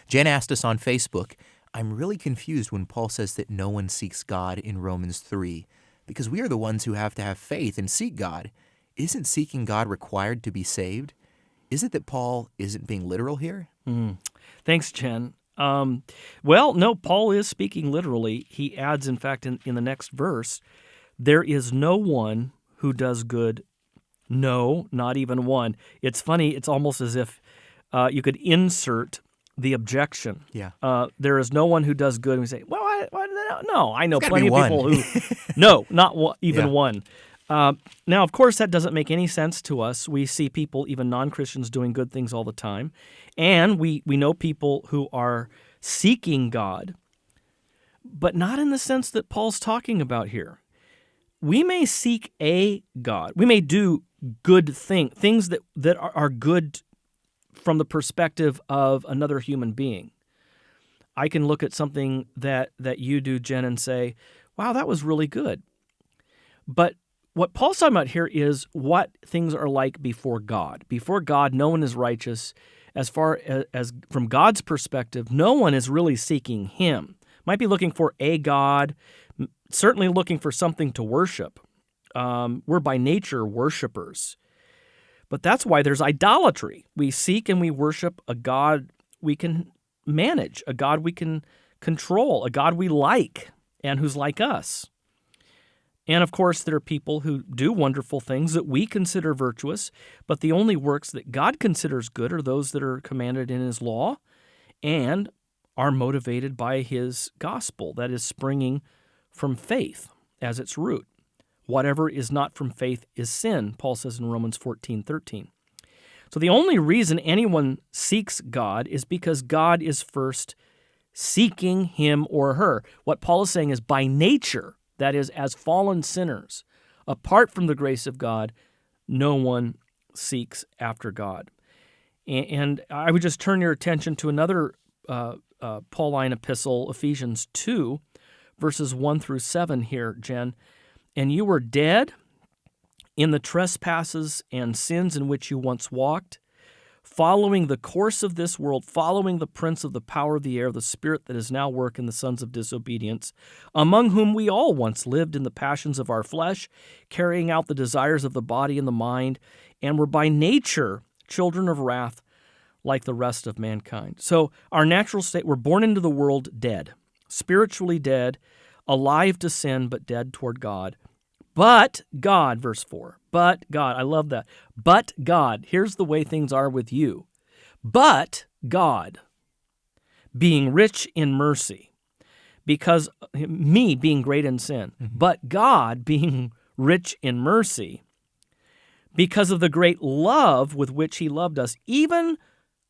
Jen asked us on Facebook, I'm really confused when Paul says that no one seeks God in Romans 3, because we are the ones who have to have faith and seek God. Isn't seeking God required to be saved? Is it that Paul isn't being literal here? Thanks, Jen. Well, no, Paul is speaking literally. He adds, in fact, in the next verse, there is no one who does good. No, not even one. It's funny. It's almost as if you could insert the objection. Yeah. There is no one who does good. And we say, well, no, I know There's gotta plenty be of one. people who, no, not even Yeah. one. Now, of course, that doesn't make any sense to us. We see people, even non-Christians, doing good things all the time. And we know people who are seeking God, but not in the sense that Paul's talking about here. We may seek a God. We may do good things that are good from the perspective of another human being. I can look at something that you do, Jen, and say, wow, that was really good. But what Paul's talking about here is what things are like before God. Before God, no one is righteous. As far as from God's perspective, no one is really seeking him. Might be looking for a God, certainly looking for something to worship. We're by nature worshipers. But that's why there's idolatry. We seek and we worship a God we can manage, a God we can control, a God we like and who's like us. And of course, there are people who do wonderful things that we consider virtuous, but the only works that God considers good are those that are commanded in his law and are motivated by his gospel, that is springing from faith as its root. Whatever is not from faith is sin, Paul says in Romans 14:13. So the only reason anyone seeks God is because God is first seeking him or her. What Paul is saying is by nature, that is, as fallen sinners, apart from the grace of God, no one seeks after God. And I would just turn your attention to another Pauline epistle, Ephesians 2, verses 1 through 7 here, Jen. And you were dead in the trespasses and sins in which you once walked, following the course of this world, following the prince of the power of the air, the spirit that is now work in the sons of disobedience, among whom we all once lived in the passions of our flesh, carrying out the desires of the body and the mind, and were by nature children of wrath like the rest of mankind. So our natural state, we're born into the world dead, spiritually dead, alive to sin, but dead toward God. But God, verse 4, but God, I love that. But God, here's the way things are with you. But God, being rich in mercy, because me being great in sin, but God being rich in mercy, because of the great love with which he loved us, even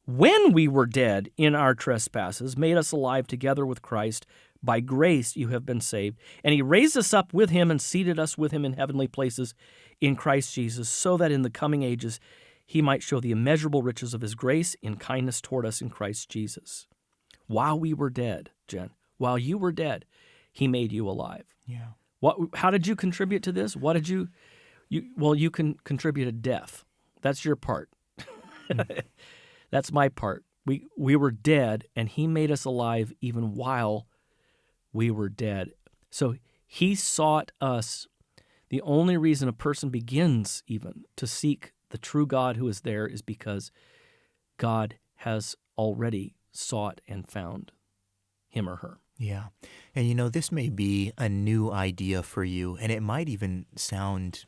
when we were dead in our trespasses, made us alive together with Christ. By grace you have been saved. And he raised us up with him and seated us with him in heavenly places in Christ Jesus, so that in the coming ages he might show the immeasurable riches of his grace in kindness toward us in Christ Jesus. While we were dead, Jen, while you were dead, he made you alive. Yeah. How did you contribute to this? What did you can contribute to death. That's your part. That's my part. We were dead, and he made us alive even while we were dead. So he sought us. The only reason a person begins even to seek the true God who is there is because God has already sought and found him or her. Yeah. And this may be a new idea for you, and it might even sound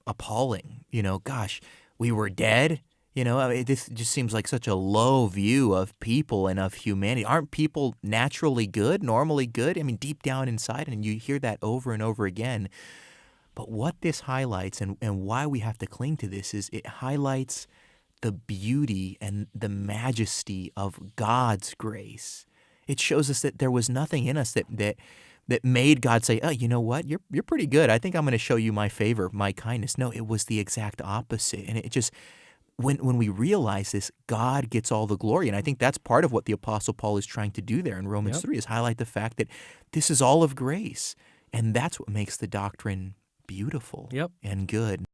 appalling. Gosh, we were dead. This just seems like such a low view of people and of humanity. Aren't people naturally good, normally good? I mean, deep down inside, and you hear that over and over again. But what this highlights and why we have to cling to this is it highlights the beauty and the majesty of God's grace. It shows us that there was nothing in us that made God say, oh, you know what? You're pretty good. I think I'm going to show you my favor, my kindness. No, it was the exact opposite. And it just... When we realize this, God gets all the glory. And I think that's part of what the Apostle Paul is trying to do there in Romans 3 is highlight the fact that this is all of grace. And that's what makes the doctrine beautiful and good.